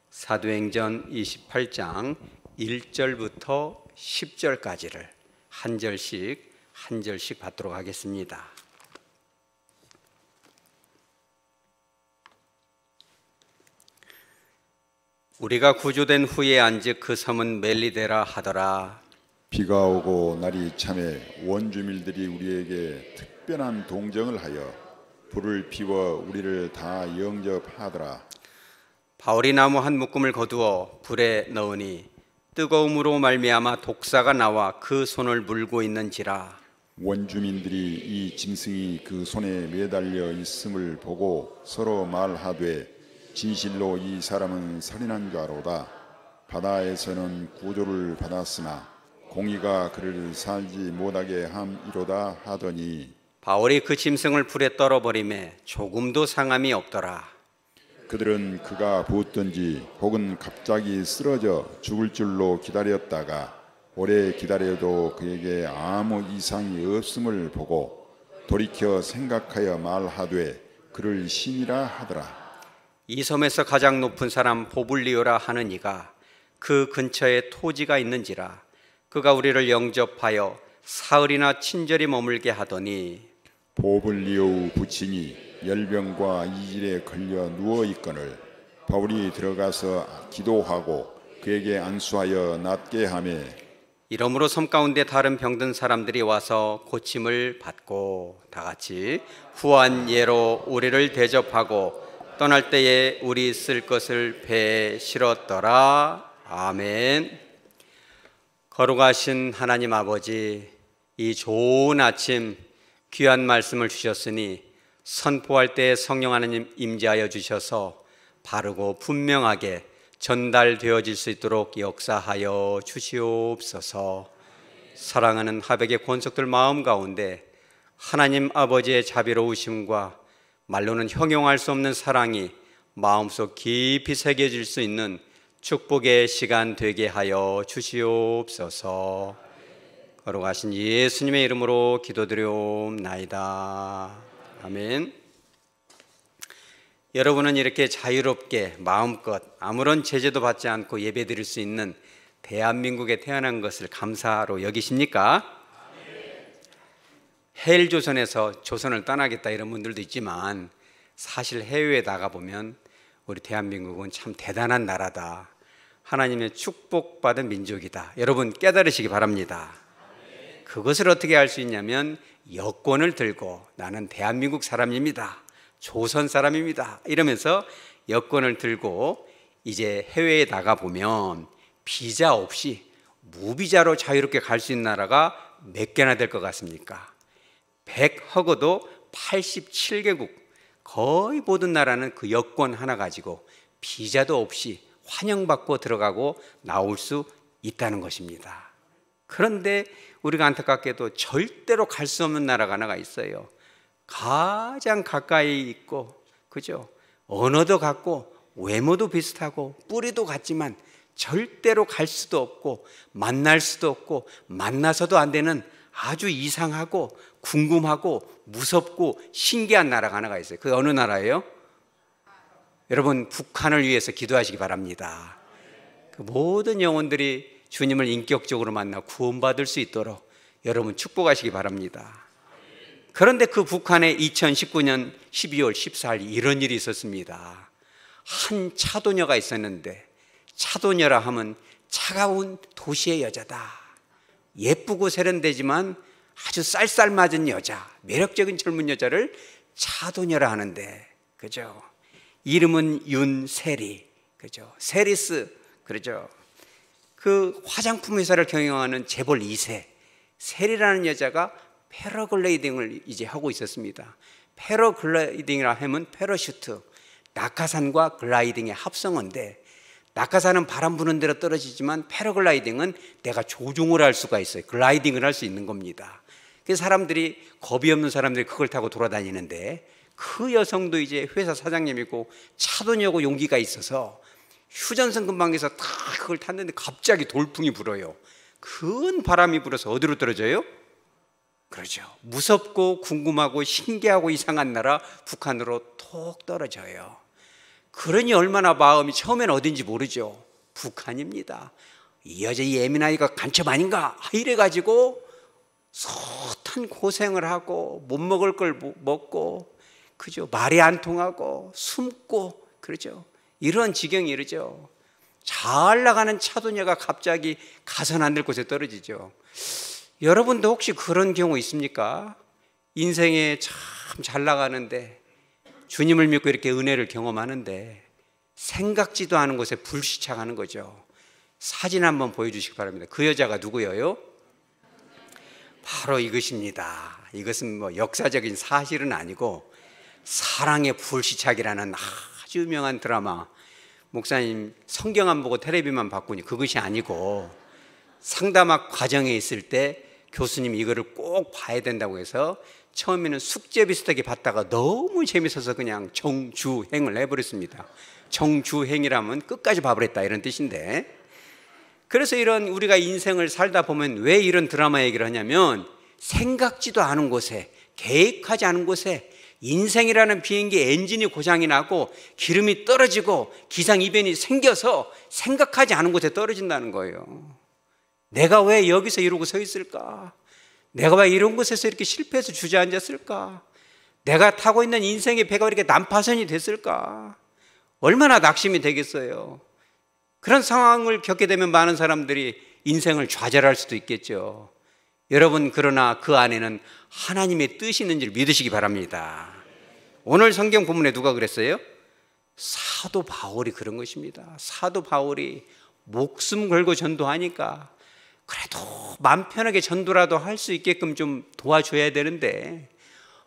사도행전 28장 1절부터 10절까지를 한 절씩 받도록 하겠습니다. 우리가 구조된 후에 안즉 그 섬은 멜리데라 하더라. 비가 오고 날이 참해 원주민들이 우리에게 특별한 동정을 하여 불을 피워 우리를 다 영접하더라. 바울이 나무 한 묶음을 거두어 불에 넣으니 뜨거움으로 말미암아 독사가 나와 그 손을 물고 있는지라. 원주민들이 이 짐승이 그 손에 매달려 있음을 보고 서로 말하되 진실로 이 사람은 살인한 자로다. 바다에서는 구조를 받았으나 공의가 그를 살지 못하게 함이로다 하더니 바울이 그 짐승을 불에 떨어버리매 조금도 상함이 없더라. 그들은 그가 부었던지 혹은 갑자기 쓰러져 죽을 줄로 기다렸다가 오래 기다려도 그에게 아무 이상이 없음을 보고 돌이켜 생각하여 말하되 그를 신이라 하더라. 이 섬에서 가장 높은 사람 보블리오라 하는 이가 그 근처에 토지가 있는지라. 그가 우리를 영접하여 사흘이나 친절히 머물게 하더니 보블리오 부친이 열병과 이질에 걸려 누워 있거늘 바울이 들어가서 기도하고 그에게 안수하여 낫게 하매 이러므로 섬 가운데 다른 병든 사람들이 와서 고침을 받고 다 같이 후한 예로 우리를 대접하고 떠날 때에 우리 쓸 것을 배에 실었더라. 아멘. 거룩하신 하나님 아버지, 이 좋은 아침 귀한 말씀을 주셨으니 선포할 때 성령 하나님 임재하여 주셔서 바르고 분명하게 전달되어질 수 있도록 역사하여 주시옵소서. 사랑하는 하백의 권속들 마음 가운데 하나님 아버지의 자비로우심과 말로는 형용할 수 없는 사랑이 마음속 깊이 새겨질 수 있는 축복의 시간 되게 하여 주시옵소서. 거룩하신 예수님의 이름으로 기도드리옵나이다. 아멘. 여러분은 이렇게 자유롭게 마음껏 아무런 제재도 받지 않고 예배드릴 수 있는 대한민국에 태어난 것을 감사로 여기십니까? 헬조선에서 조선을 떠나겠다 이런 분들도 있지만 사실 해외에 나가보면 우리 대한민국은 참 대단한 나라다. 하나님의 축복받은 민족이다. 여러분 깨달으시기 바랍니다. 그것을 어떻게 할 수 있냐면 여권을 들고 나는 대한민국 사람입니다. 조선 사람입니다. 이러면서 여권을 들고 이제 해외에 나가보면 비자 없이 무비자로 자유롭게 갈 수 있는 나라가 몇 개나 될 것 같습니까? 100 허거도 87개국 거의 모든 나라는 그 여권 하나 가지고 비자도 없이 환영받고 들어가고 나올 수 있다는 것입니다. 그런데 우리가 안타깝게도 절대로 갈 수 없는 나라가 하나가 있어요. 가장 가까이 있고, 그죠? 언어도 같고 외모도 비슷하고 뿌리도 같지만 절대로 갈 수도 없고 만날 수도 없고 만나서도 안 되는 아주 이상하고 궁금하고 무섭고 신기한 나라가 하나가 있어요. 그게 어느 나라예요? 여러분 북한을 위해서 기도하시기 바랍니다. 그 모든 영혼들이 주님을 인격적으로 만나 구원받을 수 있도록 여러분 축복하시기 바랍니다. 그런데 그 북한에 2019년 12월 14일 이런 일이 있었습니다. 한 차도녀가 있었는데 차도녀라 하면 차가운 도시의 여자다. 예쁘고 세련되지만 아주 쌀쌀맞은 여자, 매력적인 젊은 여자를 차도녀라 하는데, 그죠? 이름은 윤세리, 그죠? 세리스, 그죠? 그 화장품 회사를 경영하는 재벌 2세 세리라는 여자가 패러글라이딩을 이제 하고 있었습니다. 패러글라이딩이라 하면 패러슈트, 낙하산과 글라이딩의 합성어인데 낙하산은 바람 부는 대로 떨어지지만 패러글라이딩은 내가 조종을 할 수가 있어요. 글라이딩을 할 수 있는 겁니다. 그래서 사람들이 겁이 없는 사람들이 그걸 타고 돌아다니는데 그 여성도 이제 회사 사장님이고 차도녀고 용기가 있어서 휴전선 근방에서 다 그걸 탔는데 갑자기 돌풍이 불어요. 큰 바람이 불어서 어디로 떨어져요? 그렇죠. 무섭고 궁금하고 신기하고 이상한 나라 북한으로 톡 떨어져요. 그러니 얼마나 마음이 처음엔 어딘지 모르죠. 북한입니다. 이 여자 이 예민아이가 간첩 아닌가 이래가지고 숱한 고생을 하고 못 먹을 걸 먹고, 그죠? 말이 안 통하고 숨고, 그러죠? 이런 지경이 이르죠. 잘 나가는 차도녀가 갑자기 가선 안 될 곳에 떨어지죠. 여러분도 혹시 그런 경우 있습니까? 인생에 참 잘 나가는데, 주님을 믿고 이렇게 은혜를 경험하는데 생각지도 않은 곳에 불시착하는 거죠. 사진 한번 보여주시기 바랍니다. 그 여자가 누구예요? 바로 이것입니다. 이것은 뭐 역사적인 사실은 아니고 사랑의 불시착이라는 아주 유명한 드라마, 목사님 성경 안 보고 텔레비만 봤군요. 그것이 아니고 상담학 과정에 있을 때 교수님이 이거를 꼭 봐야 된다고 해서 처음에는 숙제 비슷하게 봤다가 너무 재밌어서 그냥 정주행을 해버렸습니다. 정주행이라면 끝까지 봐버렸다 이런 뜻인데, 그래서 이런 우리가 인생을 살다 보면 왜 이런 드라마 얘기를 하냐면 생각지도 않은 곳에, 계획하지 않은 곳에 인생이라는 비행기 엔진이 고장이 나고 기름이 떨어지고 기상이변이 생겨서 생각하지 않은 곳에 떨어진다는 거예요. 내가 왜 여기서 이러고 서 있을까? 내가 왜 이런 곳에서 이렇게 실패해서 주저앉았을까? 내가 타고 있는 인생의 배가 이렇게 난파선이 됐을까? 얼마나 낙심이 되겠어요. 그런 상황을 겪게 되면 많은 사람들이 인생을 좌절할 수도 있겠죠. 여러분, 그러나 그 안에는 하나님의 뜻이 있는 줄 믿으시기 바랍니다. 오늘 성경 본문에 누가 그랬어요? 사도 바울이 그런 것입니다. 사도 바울이 목숨 걸고 전도하니까 그래도 마음 편하게 전도라도 할 수 있게끔 좀 도와줘야 되는데,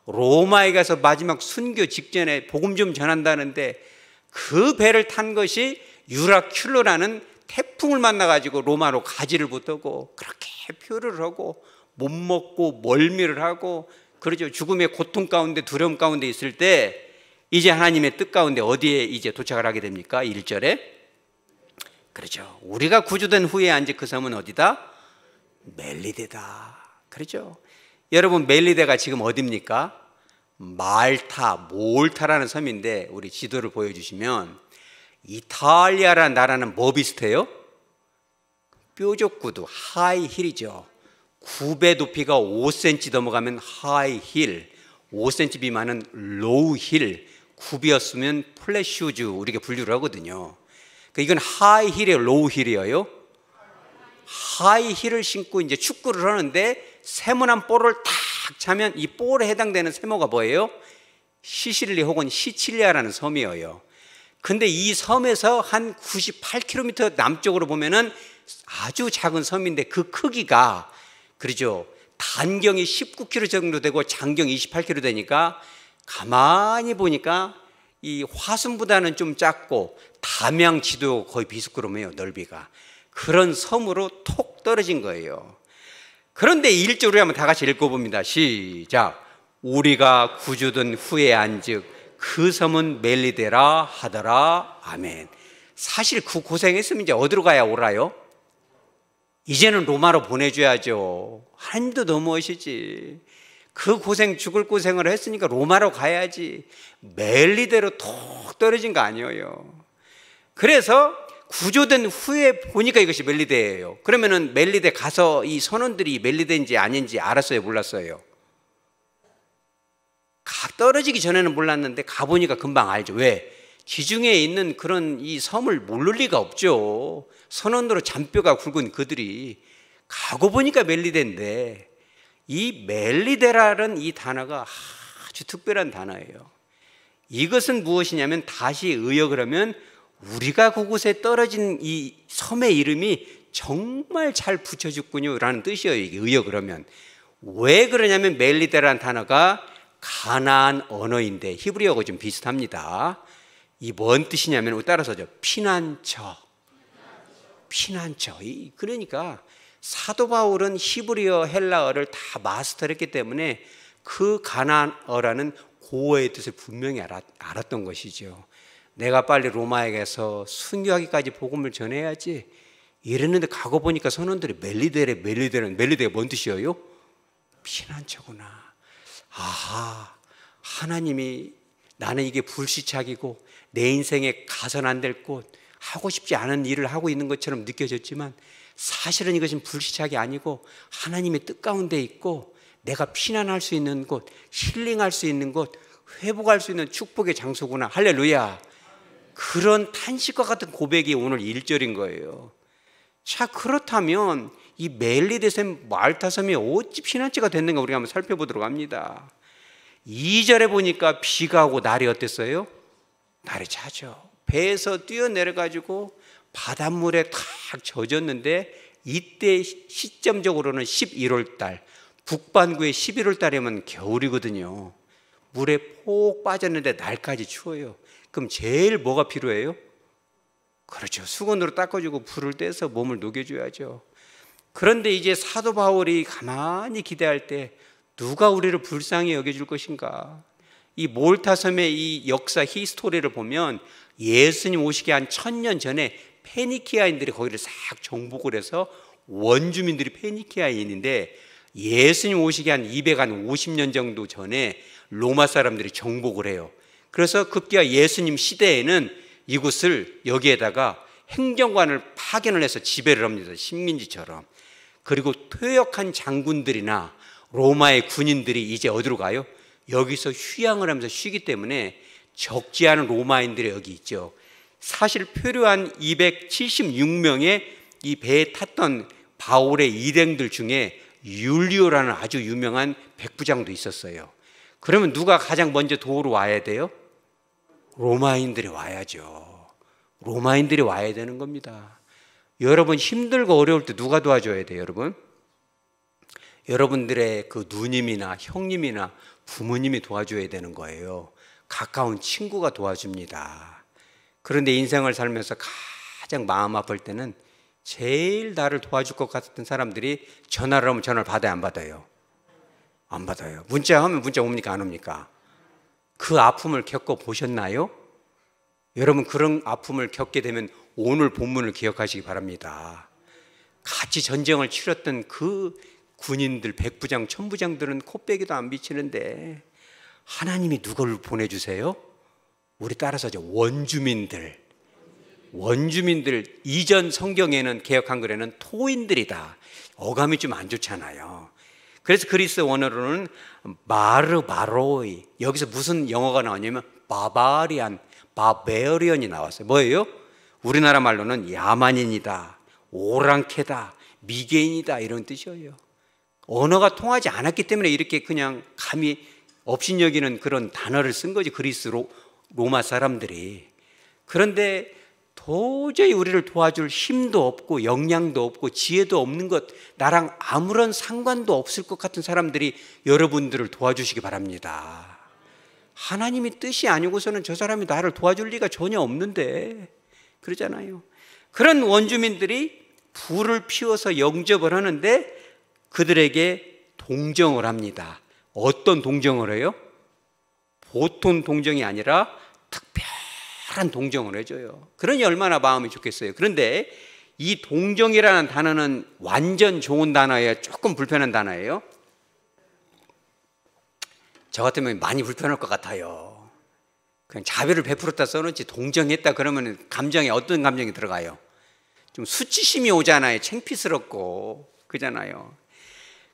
로마에 가서 마지막 순교 직전에 복음 좀 전한다는데 그 배를 탄 것이 유라큘러라는 태풍을 만나가지고 로마로 가지를 못하고 그렇게 표를 하고 못 먹고 멀미를 하고, 그러죠. 죽음의 고통 가운데 두려움 가운데 있을 때 이제 하나님의 뜻 가운데 어디에 이제 도착을 하게 됩니까? 1절에 그렇죠. 우리가 구주된 후에 앉은 그 섬은 어디다? 멜리데다. 그렇죠. 여러분, 멜리데가 지금 어디입니까? 말타, 몰타라는 섬인데, 우리 지도를 보여주시면 이탈리아라는 나라는 뭐 비슷해요? 뾰족구두, 하이힐이죠. 굽의 높이가 5cm 넘어가면 하이힐, 5cm 미만은 로우힐, 굽이었으면 플랫슈즈 우리가 분류를 하거든요. 이건 하이힐이에요, 로우힐이에요? 하이힐을 신고 이제 축구를 하는데 세모난 볼을 탁 차면 이 볼에 해당되는 세모가 뭐예요? 시실리 혹은 시칠리아라는 섬이에요. 근데 이 섬에서 한 98km 남쪽으로 보면은 아주 작은 섬인데 그 크기가, 그러죠, 단경이 19km 정도 되고 장경이 28km 되니까 가만히 보니까 이 화순보다는 좀 작고 담양지도 거의 비스크롬해요, 넓이가. 그런 섬으로 톡 떨어진 거예요. 그런데 1절을 한번 다 같이 읽어봅니다. 시작. 우리가 구주된 후에 안즉 그 섬은 멜리데라 하더라. 아멘. 사실 그 고생했으면 이제 어디로 가야 옳아요? 이제는 로마로 보내줘야죠. 하나님도 너무하시지. 그 고생, 죽을 고생을 했으니까 로마로 가야지. 멜리데로 톡 떨어진 거 아니에요. 그래서 구조된 후에 보니까 이것이 멜리데예요. 그러면은 멜리데 가서 이 선원들이 멜리데인지 아닌지 알았어요, 몰랐어요? 떨어지기 전에는 몰랐는데 가보니까 금방 알죠. 왜? 지중해에 있는 그런 이 섬을 모를 리가 없죠. 선원으로 잔뼈가 굵은 그들이. 가고 보니까 멜리데인데, 이 멜리데라는 이 단어가 아주 특별한 단어예요. 이것은 무엇이냐면, 다시 의역을 하면 우리가 그곳에 떨어진 이 섬의 이름이 정말 잘 붙여줬군요 라는 뜻이에요. 이게 의역을 하면. 왜 그러냐면 멜리데라는 단어가 가나안 언어인데 히브리어하고 좀 비슷합니다. 이 뭔 뜻이냐면, 따라서죠, 피난처. 피난처. 그러니까 사도 바울은 히브리어, 헬라어를 다 마스터했기 때문에 그 가나안어라는 고어의 뜻을 분명히 알았던 것이죠. 내가 빨리 로마에 가서 순교하기까지 복음을 전해야지 이랬는데 가고 보니까 선원들이 멜리데가 뭔 뜻이에요? 피난처구나. 아하, 하나님이 나는 이게 불시착이고 내 인생에 가선 안 될 곳, 하고 싶지 않은 일을 하고 있는 것처럼 느껴졌지만 사실은 이것은 불시착이 아니고 하나님의 뜻 가운데 있고 내가 피난할 수 있는 곳, 힐링할 수 있는 곳, 회복할 수 있는 축복의 장소구나. 할렐루야. 그런 탄식과 같은 고백이 오늘 1절인 거예요. 자, 그렇다면 이 멜리데셈 말타섬이 어찌 피난처가 됐는가 우리가 한번 살펴보도록 합니다. 2절에 보니까 비가 오고 날이 어땠어요? 날이 차죠. 배에서 뛰어내려가지고 바닷물에 탁 젖었는데 이때 시점적으로는 11월 달, 북반구의 11월 달이면 겨울이거든요. 물에 폭 빠졌는데 날까지 추워요. 그럼 제일 뭐가 필요해요? 그렇죠. 수건으로 닦아주고 불을 떼서 몸을 녹여줘야죠. 그런데 이제 사도 바울이 가만히 기대할 때 누가 우리를 불쌍히 여겨줄 것인가? 이 몰타섬의 이 역사 히스토리를 보면 예수님 오시기 한 1000년 전에 페니키아인들이 거기를 싹 정복을 해서 원주민들이 페니키아인인데 예수님 오시기 한 250년 정도 전에 로마 사람들이 정복을 해요. 그래서 급기야 예수님 시대에는 이곳을 여기에다가 행정관을 파견을 해서 지배를 합니다. 식민지처럼. 그리고 퇴역한 장군들이나 로마의 군인들이 이제 어디로 가요? 여기서 휴양을 하면서 쉬기 때문에 적지 않은 로마인들이 여기 있죠. 사실 표류한 276명의 이 배에 탔던 바울의 일행들 중에 율리오라는 아주 유명한 백부장도 있었어요. 그러면 누가 가장 먼저 도우러 와야 돼요? 로마인들이 와야죠. 로마인들이 와야 되는 겁니다. 여러분 힘들고 어려울 때 누가 도와줘야 돼요, 여러분? 여러분들의 그 누님이나 형님이나 부모님이 도와줘야 되는 거예요. 가까운 친구가 도와줍니다. 그런데 인생을 살면서 가장 마음 아플 때는 제일 나를 도와줄 것 같은 사람들이 전화를 하면 전화를 받아요, 안 받아요? 안 받아요. 문자하면 문자 옵니까, 안 옵니까? 그 아픔을 겪어보셨나요? 여러분 그런 아픔을 겪게 되면 오늘 본문을 기억하시기 바랍니다. 같이 전쟁을 치렀던 그 군인들, 백부장, 천부장들은 코빼기도 안 비치는데 하나님이 누구를 보내주세요? 우리 따라서 원주민들. 이전 성경에는 개역 한글에는 토인들이다. 어감이 좀 안 좋잖아요. 그래서 그리스 원어로는 마르바로이, 여기서 무슨 영어가 나왔냐면 바베리언이 나왔어요. 뭐예요? 우리나라 말로는 야만인이다, 오랑캐다, 미개인이다 이런 뜻이에요. 언어가 통하지 않았기 때문에 이렇게 그냥 감히 업신여기는 그런 단어를 쓴 거지, 그리스 로마 사람들이. 그런데 도저히 우리를 도와줄 힘도 없고 역량도 없고 지혜도 없는 것, 나랑 아무런 상관도 없을 것 같은 사람들이 여러분들을 도와주시기 바랍니다. 하나님이 뜻이 아니고서는 저 사람이 나를 도와줄 리가 전혀 없는데, 그러잖아요. 그런 원주민들이 불을 피워서 영접을 하는데 그들에게 동정을 합니다. 어떤 동정을 해요? 보통 동정이 아니라 특별한 동정을 해줘요. 그러니 얼마나 마음이 좋겠어요. 그런데 이 동정이라는 단어는 완전 좋은 단어예요? 조금 불편한 단어예요? 저 같으면 많이 불편할 것 같아요. 그냥 자비를 베풀었다 써놓지 동정했다 그러면 감정에 어떤 감정이 들어가요? 좀 수치심이 오잖아요. 창피스럽고 그잖아요.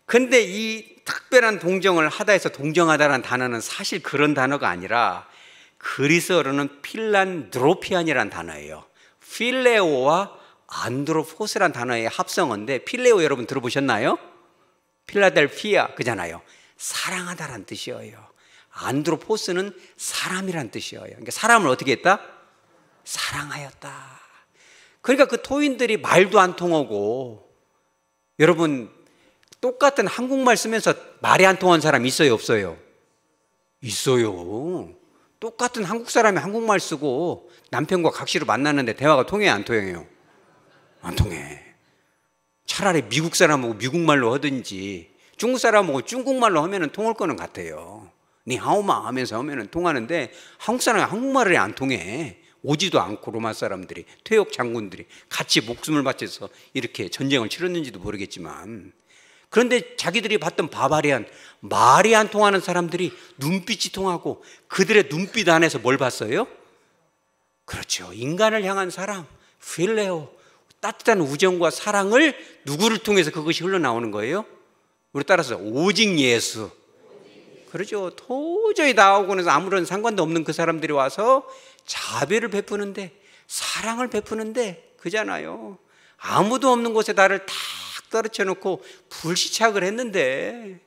근데 이 특별한 동정을 하다 해서 동정하다라는 단어는 사실 그런 단어가 아니라 그리스어로는 필란드로피안이라는 단어예요. 필레오와 안드로포스란 단어의 합성어인데, 필레오 여러분 들어보셨나요? 필라델피아 그잖아요. 사랑하다란 뜻이에요. 안드로포스는 사람이란 뜻이에요. 그러니까 사람을 어떻게 했다? 사랑하였다. 그러니까 그 토인들이 말도 안 통하고, 여러분 똑같은 한국말 쓰면서 말이 안 통한 사람 있어요, 없어요? 있어요. 똑같은 한국 사람이 한국말 쓰고 남편과 각시로 만났는데 대화가 통해요, 안 통해요? 안 통해. 차라리 미국 사람하고 미국말로 하든지 중국 사람하고 중국말로 하면 통할 거는 같아요. 니하오마 하면서 하면 통하는데 한국 사람이 한국말을 안 통해. 오지도 않고 로마 사람들이, 퇴역 장군들이 같이 목숨을 바쳐서 이렇게 전쟁을 치렀는지도 모르겠지만, 그런데 자기들이 봤던 바바리안, 말이 안 통하는 사람들이 눈빛이 통하고 그들의 눈빛 안에서 뭘 봤어요? 그렇죠. 인간을 향한 사랑, 필레오, 따뜻한 우정과 사랑을 누구를 통해서 그것이 흘러나오는 거예요? 우리 따라서 오직 예수. 그렇죠. 도저히 나하고는 아무런 상관도 없는 그 사람들이 와서 자비를 베푸는데, 사랑을 베푸는데 그잖아요. 아무도 없는 곳에 나를 탁 떨어져 놓고 불시착을 했는데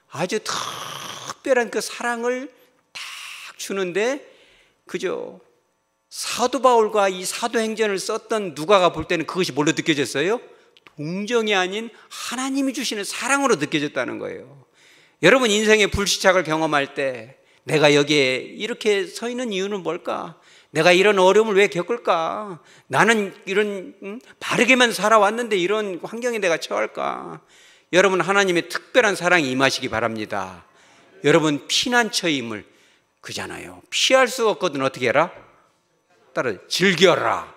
아주 특별한 그 사랑을 탁 주는데, 그죠? 사도 바울과 이 사도행전을 썼던 누가가 볼 때는 그것이 뭘로 느껴졌어요? 동정이 아닌 하나님이 주시는 사랑으로 느껴졌다는 거예요. 여러분 인생의 불시착을 경험할 때 내가 여기에 이렇게 서 있는 이유는 뭘까? 내가 이런 어려움을 왜 겪을까? 나는 이런 바르게만 살아왔는데 이런 환경에 내가 처할까? 여러분 하나님의 특별한 사랑이 임하시기 바랍니다. 여러분 피난처임을, 그잖아요. 피할 수 없거든. 어떻게 해라? 따라 즐겨라.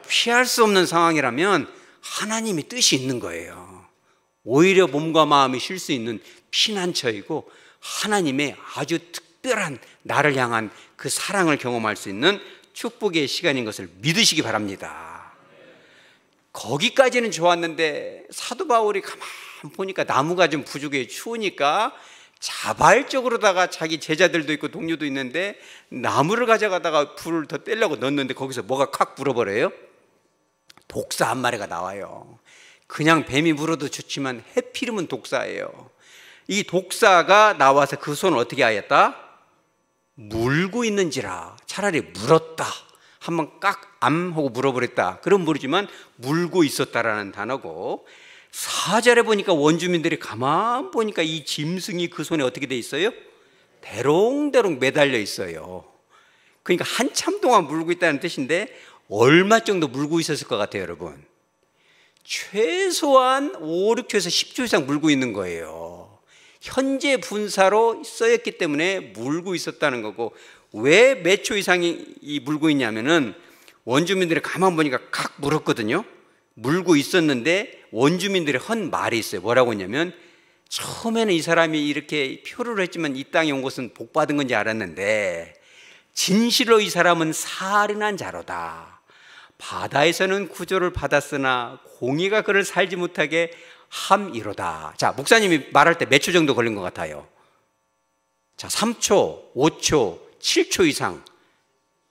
피할 수 없는 상황이라면 하나님의 뜻이 있는 거예요. 오히려 몸과 마음이 쉴 수 있는 피난처이고 하나님의 아주 특별한 나를 향한 그 사랑을 경험할 수 있는 축복의 시간인 것을 믿으시기 바랍니다. 거기까지는 좋았는데 사도 바울이 가만 보니까 나무가 좀 부족해 추우니까 자발적으로다가 자기 제자들도 있고 동료도 있는데 나무를 가져가다가 불을 더 떼려고 넣었는데 거기서 뭐가 칵 불어버려요? 독사 한 마리가 나와요. 그냥 뱀이 물어도 좋지만 해피름은 독사예요. 이 독사가 나와서 그 손을 어떻게 하였다? 물고 있는지라. 차라리 물었다, 한번 깍암 하고 물어버렸다, 그럼 모르지만 물고 있었다라는 단어고, 4절에 보니까 원주민들이 가만 보니까 이 짐승이 그 손에 어떻게 돼 있어요? 대롱대롱 매달려 있어요. 그러니까 한참 동안 물고 있다는 뜻인데 얼마 정도 물고 있었을 것 같아요, 여러분? 최소한 5, 6초에서 10초 이상 물고 있는 거예요. 현재 분사로 쓰였기 때문에 물고 있었다는 거고, 왜 몇 초 이상이 물고 있냐면은 원주민들이 가만 보니까 칵 물었거든요. 물고 있었는데 원주민들이 한 말이 있어요. 뭐라고 했냐면, 처음에는 이 사람이 이렇게 표를 했지만 이 땅에 온 것은 복 받은 건지 알았는데 진실로 이 사람은 살인한 자로다. 바다에서는 구조를 받았으나 공의가 그를 살지 못하게 함이로다. 자, 목사님이 말할 때 몇 초 정도 걸린 것 같아요? 자, 3초, 5초, 7초 이상.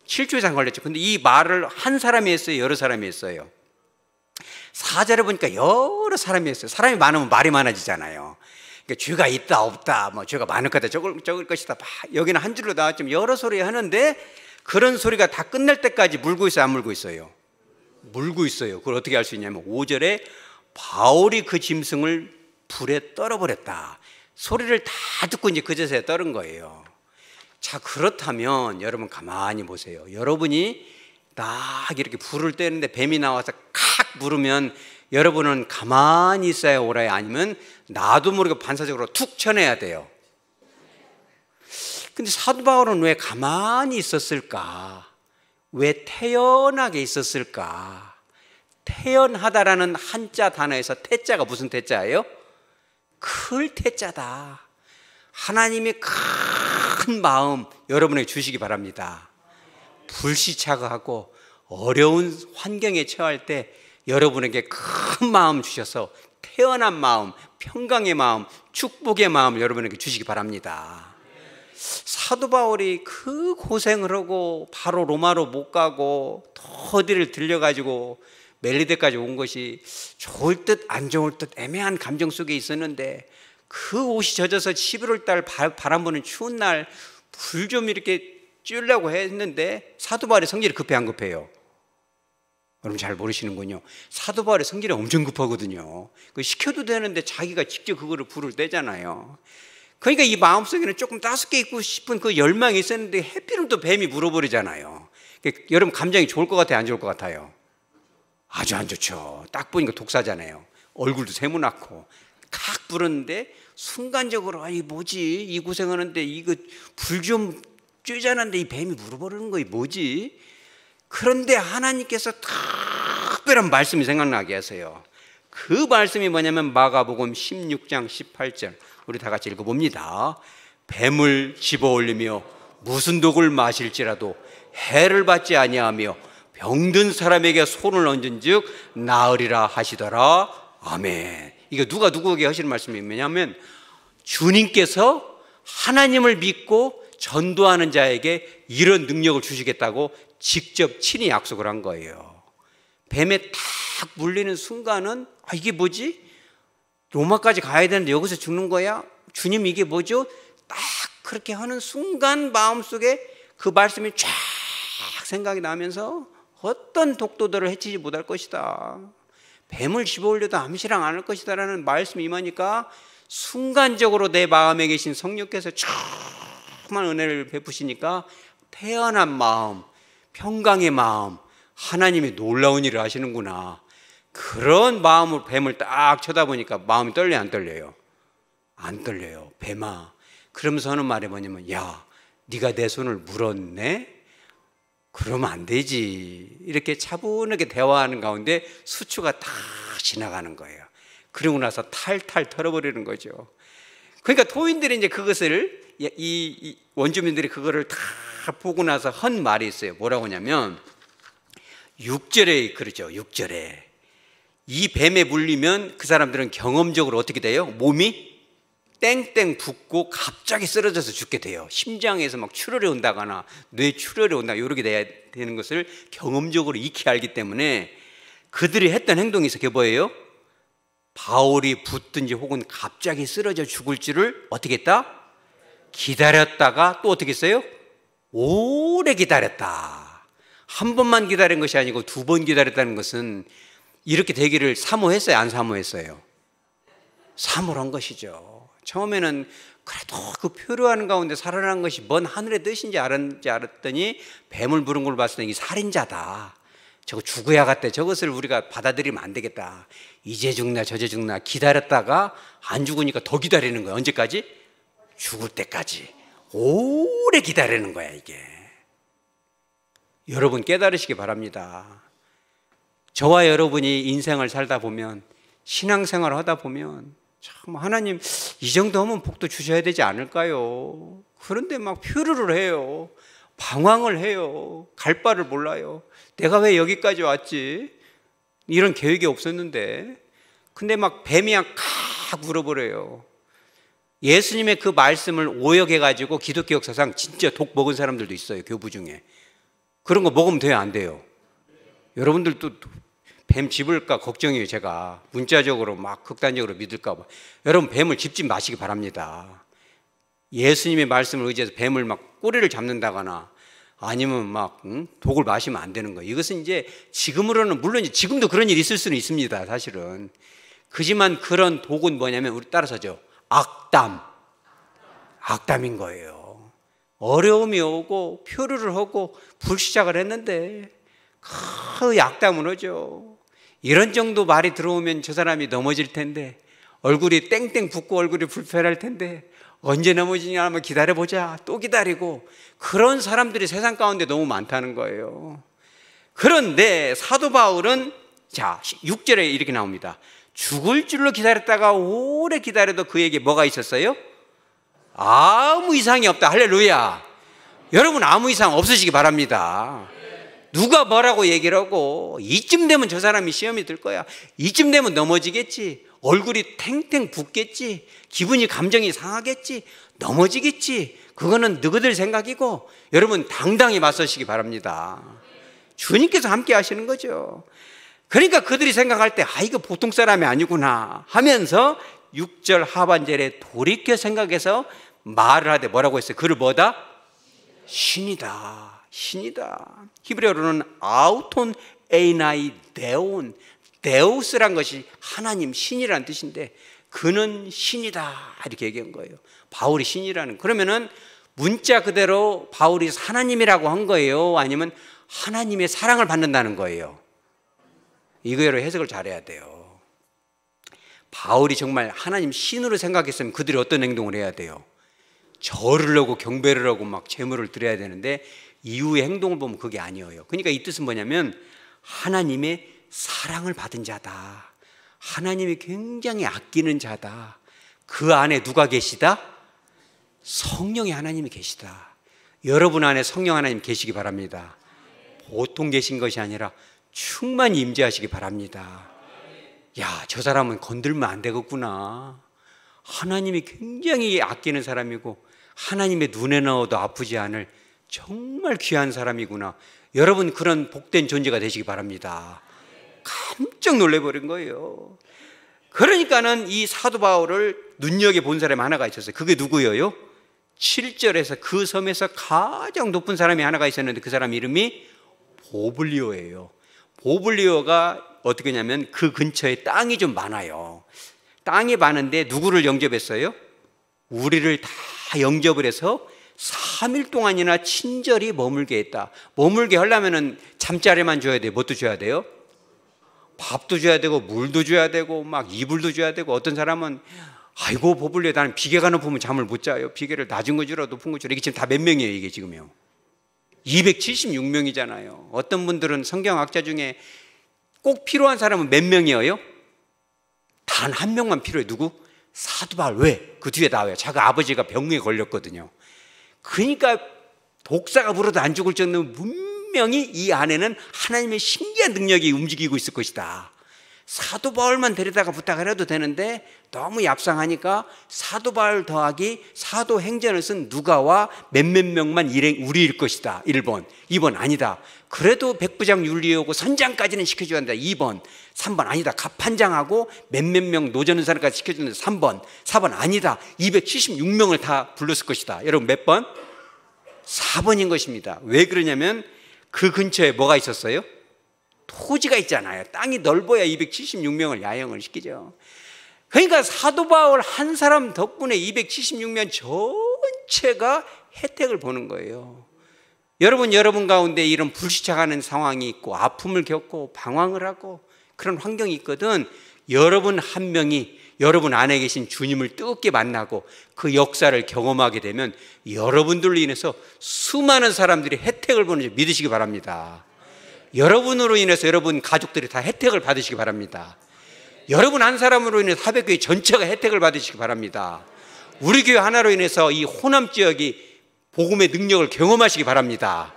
7초 이상 걸렸죠. 근데 이 말을 한 사람이 했어요? 여러 사람이 했어요? 4절에 보니까 여러 사람이 했어요. 사람이 많으면 말이 많아지잖아요. 그러니까 죄가 있다 없다, 뭐 죄가 많을 거다 적을 것이다, 여기는 한 줄로 나왔지만 여러 소리 하는데 그런 소리가 다 끝날 때까지 물고 있어요, 안 물고 있어요? 물고 있어요. 그걸 어떻게 알 수 있냐면 5절에 바울이 그 짐승을 불에 떨어버렸다. 소리를 다 듣고 이제 그제서야 떨은 거예요. 자, 그렇다면 여러분 가만히 보세요. 여러분이 딱 이렇게 불을 떼는데 뱀이 나와서 칵 물으면 여러분은 가만히 있어야 오라요? 아니면 나도 모르게 반사적으로 툭 쳐내야 돼요? 근데 사도 바울은 왜 가만히 있었을까? 왜 태연하게 있었을까? 태연하다라는 한자 단어에서 태자가 무슨 태자예요? 클 태자다. 하나님의 큰 마음 여러분에게 주시기 바랍니다. 불시착하고 어려운 환경에 처할 때 여러분에게 큰 마음 주셔서 태연한 마음, 평강의 마음, 축복의 마음을 여러분에게 주시기 바랍니다. 사도 바울이 그 고생을 하고 바로 로마로 못 가고 더 어디를 들려가지고 멜리데까지 온 것이 좋을 듯 안 좋을 듯 애매한 감정 속에 있었는데, 그 옷이 젖어서 11월 달 바람 부는 추운 날 불 좀 이렇게 쬐려고 했는데 사도 바울의 성질이 급해 안 급해요? 여러분 잘 모르시는군요. 사도 바울의 성질이 엄청 급하거든요. 시켜도 되는데 자기가 직접 그거를 불을 떼잖아요. 그러니까 이 마음속에는 조금 따숩게 있고 싶은 그 열망이 있었는데 해피는 또 뱀이 물어버리잖아요. 여러분 감정이 좋을 것 같아요, 안 좋을 것 같아요? 아주 안 좋죠. 딱 보니까 독사잖아요. 얼굴도 세모났고 칵 불었는데 순간적으로 이 뭐지, 이 고생하는데 이거 불 좀 쬐자는데 이 뱀이 물어버리는 거이 뭐지? 그런데 하나님께서 특별한 말씀이 생각나게 하세요. 그 말씀이 뭐냐면 마가복음 16장 18절, 우리 다 같이 읽어봅니다. 뱀을 집어올리며 무슨 독을 마실지라도 해를 받지 아니하며 병든 사람에게 손을 얹은즉 나으리라 하시더라. 아멘. 이거 누가 누구에게 하시는 말씀이 뭐냐면 주님께서 하나님을 믿고 전도하는 자에게 이런 능력을 주시겠다고 직접 친히 약속을 한 거예요. 뱀에 탁 물리는 순간은 이게 뭐지? 로마까지 가야 되는데 여기서 죽는 거야? 주님 이게 뭐죠? 딱 그렇게 하는 순간 마음속에 그 말씀이 쫙 생각이 나면서 어떤 독도들을 해치지 못할 것이다. 뱀을 집어올려도 암시랑 안 할 것이다 라는 말씀이 임하니까 순간적으로 내 마음에 계신 성령께서 정말 은혜를 베푸시니까 태어난 마음, 평강의 마음, 하나님이 놀라운 일을 하시는구나. 그런 마음으로 뱀을 딱 쳐다보니까 마음이 떨려요, 안 떨려요? 안 떨려요. 뱀아. 그러면서 하는 말이 뭐냐면, 야, 네가 내 손을 물었네? 그러면 안 되지. 이렇게 차분하게 대화하는 가운데 수추가 다 지나가는 거예요. 그러고 나서 탈탈 털어버리는 거죠. 그러니까 토인들이 이제 그것을, 이 원주민들이 그거를 다 보고 나서 한 말이 있어요. 뭐라고 하냐면 6절에 그러죠. 6절에 이 뱀에 물리면 그 사람들은 경험적으로 어떻게 돼요? 몸이 땡땡 붓고 갑자기 쓰러져서 죽게 돼요. 심장에서 막 출혈이 온다거나 뇌 출혈이 온다 이렇게 돼야 되는 것을 경험적으로 익히 알기 때문에 그들이 했던 행동이 있어. 그게 뭐예요? 바울이 붙든지 혹은 갑자기 쓰러져 죽을 줄을 어떻게 했다? 기다렸다가 또 어떻게 했어요? 오래 기다렸다. 한 번만 기다린 것이 아니고 2번 기다렸다는 것은 이렇게 되기를 사모했어요? 안 사모했어요? 사모한 것이죠. 처음에는 그래도 그 표류하는 가운데 살아난 것이 뭔 하늘의 뜻인지 알았더니 뱀을 부른 걸 봤을 때 이게 살인자다. 저거 죽어야겠대. 저것을 우리가 받아들이면 안 되겠다. 이제 죽나 저제 죽나 기다렸다가 안 죽으니까 더 기다리는 거야. 언제까지? 죽을 때까지. 오래 기다리는 거야 이게. 여러분 깨달으시기 바랍니다. 저와 여러분이 인생을 살다 보면, 신앙생활을 하다 보면 참 하나님 이 정도 하면 복도 주셔야 되지 않을까요? 그런데 막 표류를 해요. 방황을 해요. 갈 바를 몰라요. 내가 왜 여기까지 왔지? 이런 계획이 없었는데. 근데 막 뱀이 그냥 칵 물어버려요. 예수님의 그 말씀을 오역해가지고 기독교 역사상 진짜 독 먹은 사람들도 있어요. 교부 중에. 그런 거 먹으면 돼요? 안 돼요? 여러분들도 뱀 집을까 걱정이에요. 제가 문자적으로 막 극단적으로 믿을까 봐. 여러분 뱀을 집지 마시기 바랍니다. 예수님의 말씀을 의지해서 뱀을 막 꼬리를 잡는다거나 아니면 막 독을 마시면 안 되는 거예요. 이것은 이제 지금으로는 물론 지금도 그런 일이 있을 수는 있습니다. 사실은. 그지만 그런 독은 뭐냐면 우리 따라서죠. 악담인 거예요. 어려움이 오고 표류를 하고 불시작을 했는데 그 악담은 오죠. 이런 정도 말이 들어오면 저 사람이 넘어질 텐데, 얼굴이 땡땡 붓고 얼굴이 불편할 텐데 언제 넘어지냐 하면 기다려보자. 또 기다리고. 그런 사람들이 세상 가운데 너무 많다는 거예요. 그런데 사도 바울은 자 6절에 이렇게 나옵니다. 죽을 줄로 기다렸다가 오래 기다려도 그에게 뭐가 있었어요? 아무 이상이 없다. 할렐루야. 여러분 아무 이상 없으시기 바랍니다. 누가 뭐라고 얘기를 하고 이쯤 되면 저 사람이 시험이 들 거야. 이쯤 되면 넘어지겠지. 얼굴이 탱탱 붓겠지. 기분이 감정이 상하겠지. 넘어지겠지. 그거는 너희들 생각이고 여러분 당당히 맞서시기 바랍니다. 주님께서 함께 하시는 거죠. 그러니까 그들이 생각할 때 이거 보통 사람이 아니구나 하면서 6절 하반절에 돌이켜 생각해서 말을 하되 뭐라고 했어요? 그를 뭐다? 신이다. 신이다. 히브리어로는 아우톤 에이나이 데온, 데우스란 것이 하나님 신이라는 뜻인데 그는 신이다 이렇게 얘기한 거예요. 바울이 신이라는. 그러면은 문자 그대로 바울이 하나님이라고 한 거예요? 아니면 하나님의 사랑을 받는다는 거예요? 이거로 해석을 잘해야 돼요. 바울이 정말 하나님 신으로 생각했으면 그들이 어떤 행동을 해야 돼요? 절을 하고 경배를 하고 막 제물을 드려야 되는데 이후의 행동을 보면 그게 아니에요. 그러니까 이 뜻은 뭐냐면 하나님의 사랑을 받은 자다. 하나님이 굉장히 아끼는 자다. 그 안에 누가 계시다? 성령의 하나님이 계시다. 여러분 안에 성령 하나님 계시기 바랍니다. 보통 계신 것이 아니라 충만히 임재하시기 바랍니다. 야, 저 사람은 건들면 안 되겠구나. 하나님이 굉장히 아끼는 사람이고 하나님의 눈에 넣어도 아프지 않을 정말 귀한 사람이구나. 여러분 그런 복된 존재가 되시기 바랍니다. 깜짝 놀래버린 거예요. 그러니까는 이 사도 바울을 눈여겨본 사람이 하나가 있었어요. 그게 누구예요? 7절에서 그 섬에서 가장 높은 사람이 하나가 있었는데 그 사람 이름이 보블리오예요. 보블리오가 어떻게 하냐면 그 근처에 땅이 좀 많아요. 땅이 많은데 누구를 영접했어요? 우리를 다 영접을 해서 3일 동안이나 친절히 머물게 했다. 머물게 하려면 잠자리만 줘야 돼요. 뭣도 줘야 돼요? 밥도 줘야 되고 물도 줘야 되고 막 이불도 줘야 되고, 어떤 사람은 아이고 보블리오 나는 비계가 높으면 잠을 못 자요. 비계를 낮은 거 주라 높은 거 주라. 이게 지금 다 몇 명이에요 이게 지금요? 276명이잖아요. 어떤 분들은 성경학자 중에 꼭 필요한 사람은 몇 명이에요? 단 한 명만 필요해. 누구? 사도 바울. 왜? 그 뒤에 나와요. 자기 아버지가 병에 걸렸거든요. 그러니까 독사가 불어도 안 죽을 정도로 분명히 이 안에는 하나님의 신기한 능력이 움직이고 있을 것이다. 사도 바울만 데려다가 부탁을 해도 되는데 너무 얍상하니까 사도 바울 더하기 사도행전을 쓴 누가와 몇몇 명만 우리일 것이다. 1번. 2번 아니다. 그래도 백부장 율리오고 선장까지는 시켜줘야 한다. 2번. 3번 아니다. 갑판장하고 몇몇 명 노전의사까지 시켜주는데 3번. 4번 아니다. 276명을 다 불렀을 것이다. 여러분 몇 번? 4번인 것입니다. 왜 그러냐면 그 근처에 뭐가 있었어요? 토지가 있잖아요. 땅이 넓어야 276명을 야영을 시키죠. 그러니까 사도 바울 한 사람 덕분에 276명 전체가 혜택을 보는 거예요. 여러분 가운데 이런 불시착하는 상황이 있고 아픔을 겪고 방황을 하고 그런 환경이 있거든. 여러분 한 명이 여러분 안에 계신 주님을 뜨겁게 만나고 그 역사를 경험하게 되면 여러분들로 인해서 수많은 사람들이 혜택을 보는 줄 믿으시기 바랍니다. 여러분으로 인해서 여러분 가족들이 다 혜택을 받으시기 바랍니다. 여러분 한 사람으로 인해서 하백교회 전체가 혜택을 받으시기 바랍니다. 우리 교회 하나로 인해서 이 호남 지역이 복음의 능력을 경험하시기 바랍니다.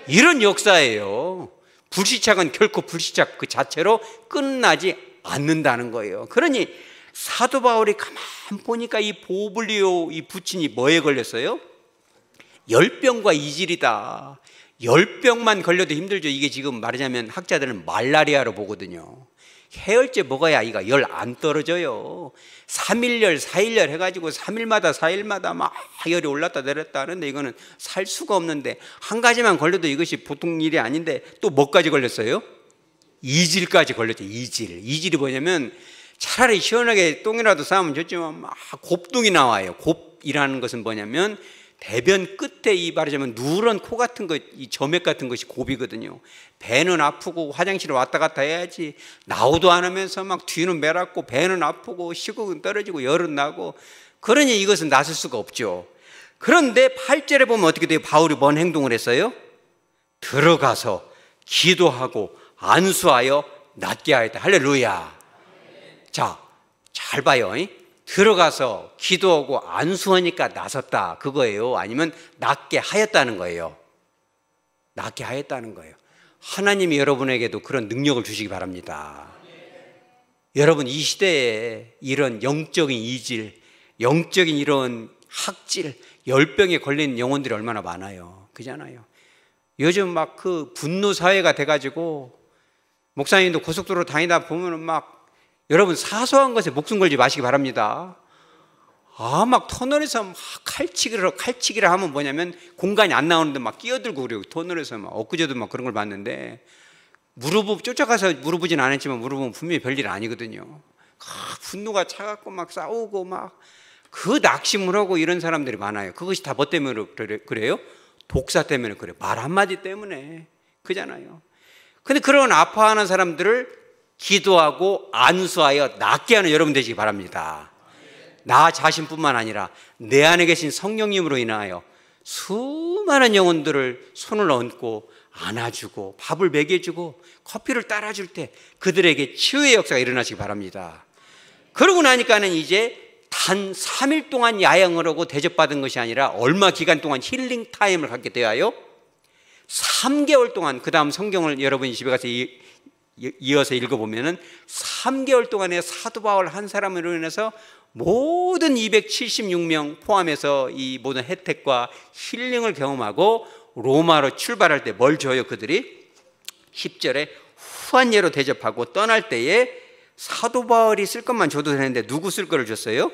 이런 역사예요. 불시착은 결코 불시착 그 자체로 끝나지 않는다는 거예요. 그러니 사도 바울이 가만 보니까 이 보블리오 이 부친이 뭐에 걸렸어요? 열병과 이질이다. 열병만 걸려도 힘들죠. 이게 지금 말하자면 학자들은 말라리아로 보거든요. 해열제 먹어야 이가 열 안 떨어져요. 3일열 4일열 해가지고 3일마다 4일마다 막 열이 올랐다 내렸다 하는데 이거는 살 수가 없는데, 한 가지만 걸려도 이것이 보통 일이 아닌데 또 뭐까지 걸렸어요? 이질까지 걸렸죠. 이질이 뭐냐면 차라리 시원하게 똥이라도 싸면 좋지만 막 곱똥이 나와요. 곱이라는 것은 뭐냐면 대변 끝에 이 말하자면 누런 코 같은 것, 이 점액 같은 것이 곱이거든요. 배는 아프고 화장실을 왔다 갔다 해야지 나오도 안 하면서 막 뒤는 매랍고 배는 아프고 식욕은 떨어지고 열은 나고, 그러니 이것은 나설 수가 없죠. 그런데 8절에 보면 어떻게 돼요? 바울이 뭔 행동을 했어요? 들어가서 기도하고 안수하여 낫게 하였다. 할렐루야. 자, 잘 봐요. 들어가서 기도하고 안수하니까 나섰다 그거예요? 아니면 낫게 하였다는 거예요? 낫게 하였다는 거예요. 하나님이 여러분에게도 그런 능력을 주시기 바랍니다. 여러분 이 시대에 이런 영적인 이질, 영적인 이런 학질, 열병에 걸린 영혼들이 얼마나 많아요. 그잖아요. 요즘 막 그 분노 사회가 돼가지고 목사님도 고속도로 다니다 보면은 막 여러분 사소한 것에 목숨 걸지 마시기 바랍니다. 막 터널에서 막 칼치기를 하면 뭐냐면 공간이 안 나오는데 막 끼어들고 그래요. 터널에서 막 엊그제도 막 그런 걸 봤는데 쫓아가서 물어보진 않았지만 물어보면 분명히 별일 아니거든요. 분노가 차갖고 막 싸우고 막 그 낙심을 하고 이런 사람들이 많아요. 그것이 다 뭐 때문에 그래요? 독사 때문에 그래요. 말 한마디 때문에 그잖아요. 근데 그런 아파하는 사람들을 기도하고 안수하여 낫게 하는 여러분 되시기 바랍니다. 나 자신뿐만 아니라 내 안에 계신 성령님으로 인하여 수많은 영혼들을 손을 얹고 안아주고 밥을 먹여주고 커피를 따라줄 때 그들에게 치유의 역사가 일어나시기 바랍니다. 그러고 나니까는 이제 단 3일 동안 야영을 하고 대접받은 것이 아니라 얼마 기간 동안 힐링 타임을 갖게 되어요. 3개월 동안, 그 다음 성경을 여러분이 집에 가서 이어서 읽어보면은 3개월 동안에 사도 바울 한 사람으로 인해서 모든 276명 포함해서 이 모든 혜택과 힐링을 경험하고 로마로 출발할 때 뭘 줘요? 그들이 10절에 후한예로 대접하고 떠날 때에 사도 바울이 쓸 것만 줘도 되는데 누구 쓸 것을 줬어요?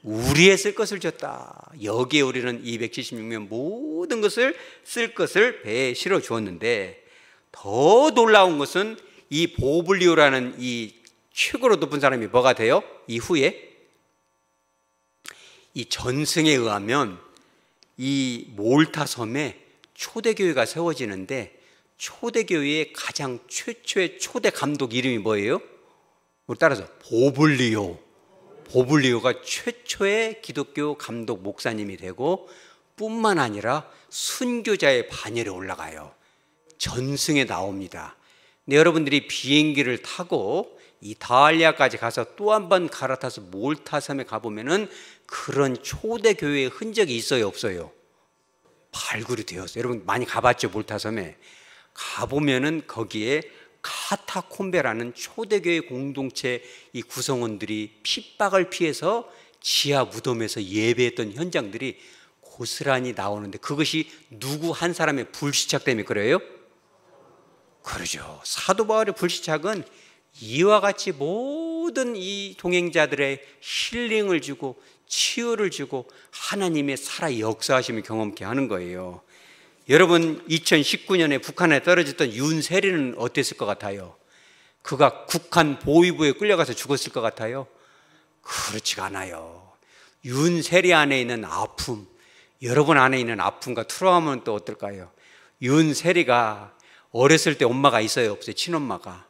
우리의 쓸 것을 줬다. 여기에 우리는 276명 모든 것을 쓸 것을 배에 실어 주었는데, 더 놀라운 것은 이 보블리오라는 이 최고로 높은 사람이 뭐가 돼요? 이후에 이 전승에 의하면 이 몰타 섬에 초대교회가 세워지는데, 초대교회의 가장 최초의 초대 감독 이름이 뭐예요? 우리 따라서 보블리오. 보블리오가 최초의 기독교 감독 목사님이 되고 뿐만 아니라 순교자의 반열에 올라가요. 전승에 나옵니다. 근데 여러분들이 비행기를 타고 이탈리아까지 가서 또 한 번 갈아타서 몰타섬에 가보면은 그런 초대교회의 흔적이 있어요, 없어요? 발굴이 되었어요. 여러분 많이 가봤죠? 몰타섬에 가보면은 거기에 카타콤베라는 초대교회 공동체 이 구성원들이 핍박을 피해서 지하 무덤에서 예배했던 현장들이 고스란히 나오는데, 그것이 누구 한 사람의 불시착 때문에 그래요? 그러죠. 사도 바울의 불시착은 이와 같이 모든 이 동행자들의 힐링을 주고 치유를 주고 하나님의 살아 역사하심을 경험케 하는 거예요. 여러분 2019년에 북한에 떨어졌던 윤세리는 어땠을 것 같아요? 그가 북한 보위부에 끌려가서 죽었을 것 같아요? 그렇지가 않아요. 윤세리 안에 있는 아픔, 여러분 안에 있는 아픔과 트라우마는 또 어떨까요? 윤세리가 어렸을 때 엄마가 있어요, 없어요? 친엄마가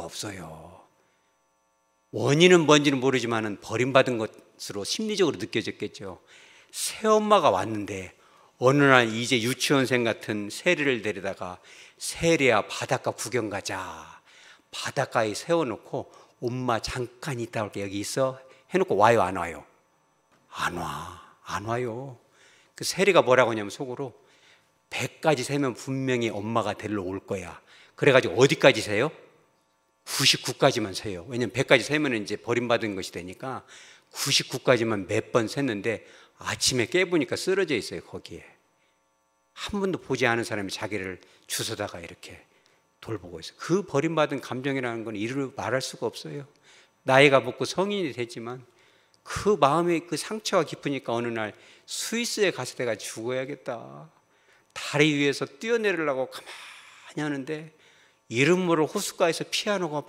없어요. 원인은 뭔지는 모르지만 버림받은 것으로 심리적으로 느껴졌겠죠. 새엄마가 왔는데 어느 날 이제 유치원생 같은 세리를 데리다가 세리야 바닷가 구경 가자. 바닷가에 세워놓고 엄마 잠깐 있다 올게, 여기 있어 해놓고 와요, 안 와요? 안 와요. 그 세리가 뭐라고 하냐면 속으로 100까지 세면 분명히 엄마가 데리러 올 거야. 그래가지고 어디까지 세요? 99까지만 세요. 왜냐면 100까지 세면 이제 버림받은 것이 되니까 99까지만 몇 번 샜는데 아침에 깨보니까 쓰러져 있어요. 거기에 한 번도 보지 않은 사람이 자기를 주워다가 이렇게 돌보고 있어요. 그 버림받은 감정이라는 건 이루 말할 수가 없어요. 나이가 먹고 성인이 됐지만 그 마음의 그 상처가 깊으니까 어느 날 스위스에 가서 내가 죽어야겠다, 다리 위에서 뛰어내리려고 가만히 하는데 이름 모를 호숫가에서 피아노가 막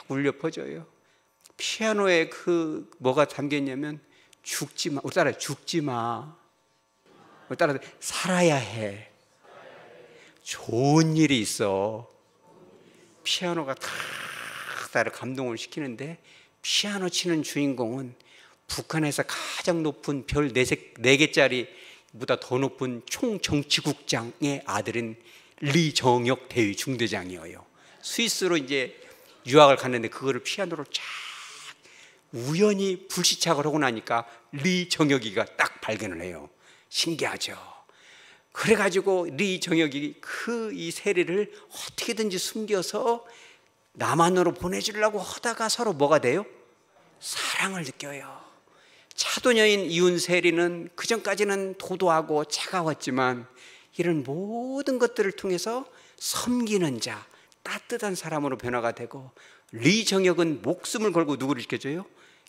울려 퍼져요. 피아노에 그 뭐가 담겨있냐면 죽지 마, 우리 따라 죽지 마, 우리 따라 살아야 해, 좋은 일이 있어. 피아노가 다 나를 감동을 시키는데, 피아노 치는 주인공은 북한에서 가장 높은 별 4개짜리 보다 더 높은 총정치국장의 아들인 리정혁 대위 중대장이에요. 스위스로 이제 유학을 갔는데 그거를 피아노로 쫙 우연히 불시착을 하고 나니까 리정혁이가 딱 발견을 해요. 신기하죠. 그래가지고 리정혁이 이 세리를 어떻게든지 숨겨서 남한으로 보내주려고 하다가 서로 뭐가 돼요? 사랑을 느껴요. 차도녀인 이윤세리는 그전까지는 도도하고 차가웠지만 이런 모든 것들을 통해서 섬기는 자, 따뜻한 사람으로 변화가 되고, 리정혁은 목숨을 걸고 누구를 지켜줘요?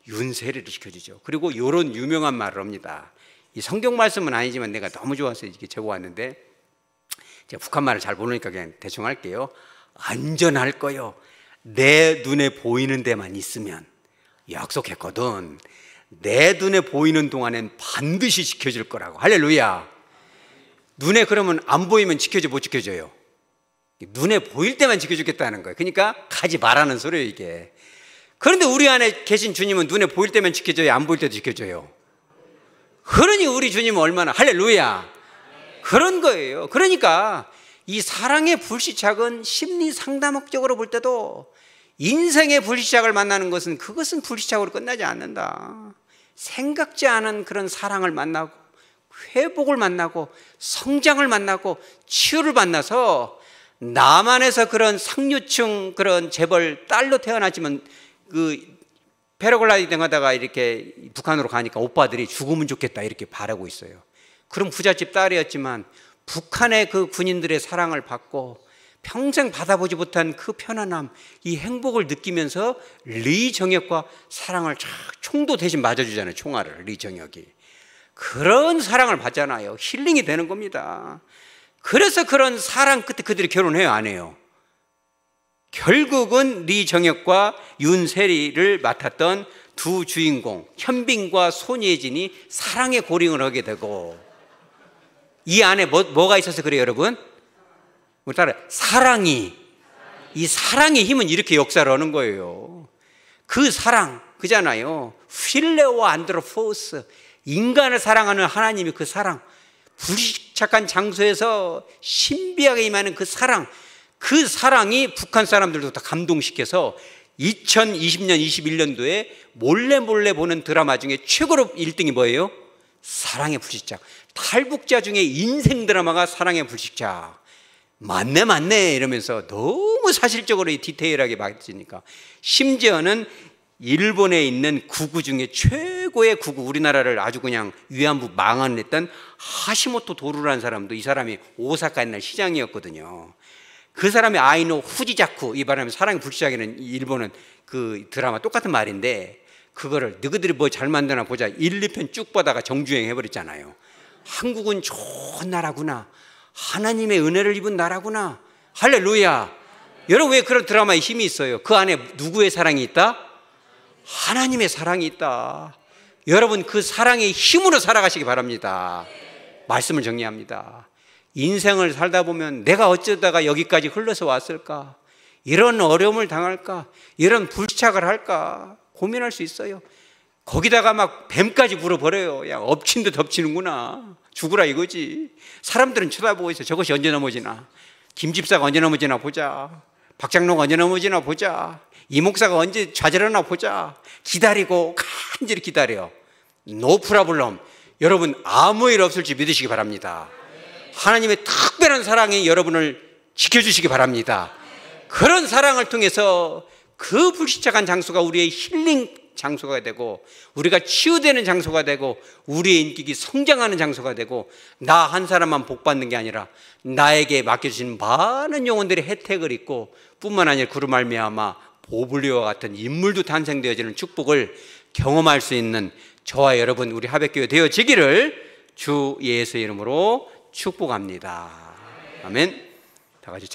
윤세리를 지켜주죠. 그리고 이런 유명한 말을 합니다. 이 성경 말씀은 아니지만 내가 너무 좋아서 이렇게 적어왔는데, 제가 북한 말을 잘 모르니까 그냥 대충 할게요. 안전할 거요, 내 눈에 보이는 데만 있으면. 약속했거든. 내 눈에 보이는 동안엔 반드시 지켜줄 거라고. 할렐루야. 눈에 그러면 안 보이면 지켜줘, 못 지켜줘요? 눈에 보일 때만 지켜주겠다는 거예요. 그러니까 가지 말라는 소리예요, 이게. 그런데 우리 안에 계신 주님은 눈에 보일 때만 지켜줘요, 안 보일 때도 지켜줘요? 그러니 우리 주님은 얼마나, 할렐루야, 그런 거예요. 그러니까 이 사랑의 불시착은 심리 상담학적으로 볼 때도 인생의 불시착을 만나는 것은 그것은 불시착으로 끝나지 않는다. 생각지 않은 그런 사랑을 만나고 회복을 만나고 성장을 만나고 치유를 만나서 남한에서 그런 상류층 그런 재벌 딸로 태어났지만 그 패러글라이딩 하다가 이렇게 북한으로 가니까 오빠들이 죽으면 좋겠다 이렇게 바라고 있어요. 그럼 부잣집 딸이었지만 북한의 그 군인들의 사랑을 받고 평생 받아보지 못한 그 편안함, 이 행복을 느끼면서 리정혁과 사랑을 총도 대신 맞아주잖아요. 총알을 리정혁이. 그런 사랑을 받잖아요. 힐링이 되는 겁니다. 그래서 그런 사랑 끝에 그들이 결혼해요, 안 해요? 결국은 리정혁과 윤세리를 맡았던 두 주인공 현빈과 손예진이 사랑의 고링을 하게 되고, 이 안에 뭐가 있어서 그래요, 여러분? 우리 따라 사랑이, 이 사랑의 힘은 이렇게 역사를 하는 거예요. 그 사랑 그잖아요. 필레오와 안드로포스, 인간을 사랑하는 하나님이 그 사랑, 불시착한 장소에서 신비하게 임하는 그 사랑, 그 사랑이 북한 사람들도 다 감동시켜서 2020년 21년도에 몰래 보는 드라마 중에 최고로 1등이 뭐예요? 사랑의 불시착. 탈북자 중에 인생 드라마가 사랑의 불시착. 맞네 이러면서 너무 사실적으로 디테일하게 맞으니까. 심지어는 일본에 있는 구구 중에 최고의 구구, 우리나라를 아주 그냥 위안부 망언했던 하시모토 도루라는 사람도, 이 사람이 오사카 옛날 시장이었거든요. 그 사람의 아이노 후지자쿠, 이 바람에 사랑의 불시착에는 일본은 그 드라마 똑같은 말인데, 그거를 너희들이 뭐 잘 만드나 보자 1, 2편 쭉 보다가 정주행 해버렸잖아요. 한국은 좋은 나라구나, 하나님의 은혜를 입은 나라구나, 할렐루야. 여러분, 왜 그런 드라마에 힘이 있어요? 그 안에 누구의 사랑이 있다? 하나님의 사랑이 있다. 여러분, 그 사랑의 힘으로 살아가시기 바랍니다. 말씀을 정리합니다. 인생을 살다 보면 내가 어쩌다가 여기까지 흘러서 왔을까, 이런 어려움을 당할까, 이런 불시착을 할까 고민할 수 있어요. 거기다가 막 뱀까지 물어버려요. 야, 엎친 듯 덮치는구나, 죽으라 이거지. 사람들은 쳐다보고 있어. 저것이 언제 넘어지나, 김 집사가 언제 넘어지나 보자, 박 장로가 언제 넘어지나 보자, 이 목사가 언제 좌절하나 보자. 기다리고 간절히 기다려. 노 프라블럼. 여러분, 아무 일 없을지 믿으시기 바랍니다. 하나님의 특별한 사랑이 여러분을 지켜주시기 바랍니다. 그런 사랑을 통해서 그 불시착한 장소가 우리의 힐링 장소가 되고, 우리가 치유되는 장소가 되고, 우리의 인격이 성장하는 장소가 되고, 나 한 사람만 복받는 게 아니라 나에게 맡겨주신 많은 영혼들의 혜택을 입고, 뿐만 아니라 그로 말미암아 보블리오와 같은 인물도 탄생되어지는 축복을 경험할 수 있는 저와 여러분, 우리 하백교회 되어지기를 주 예수의 이름으로 축복합니다. 아멘. 다 같이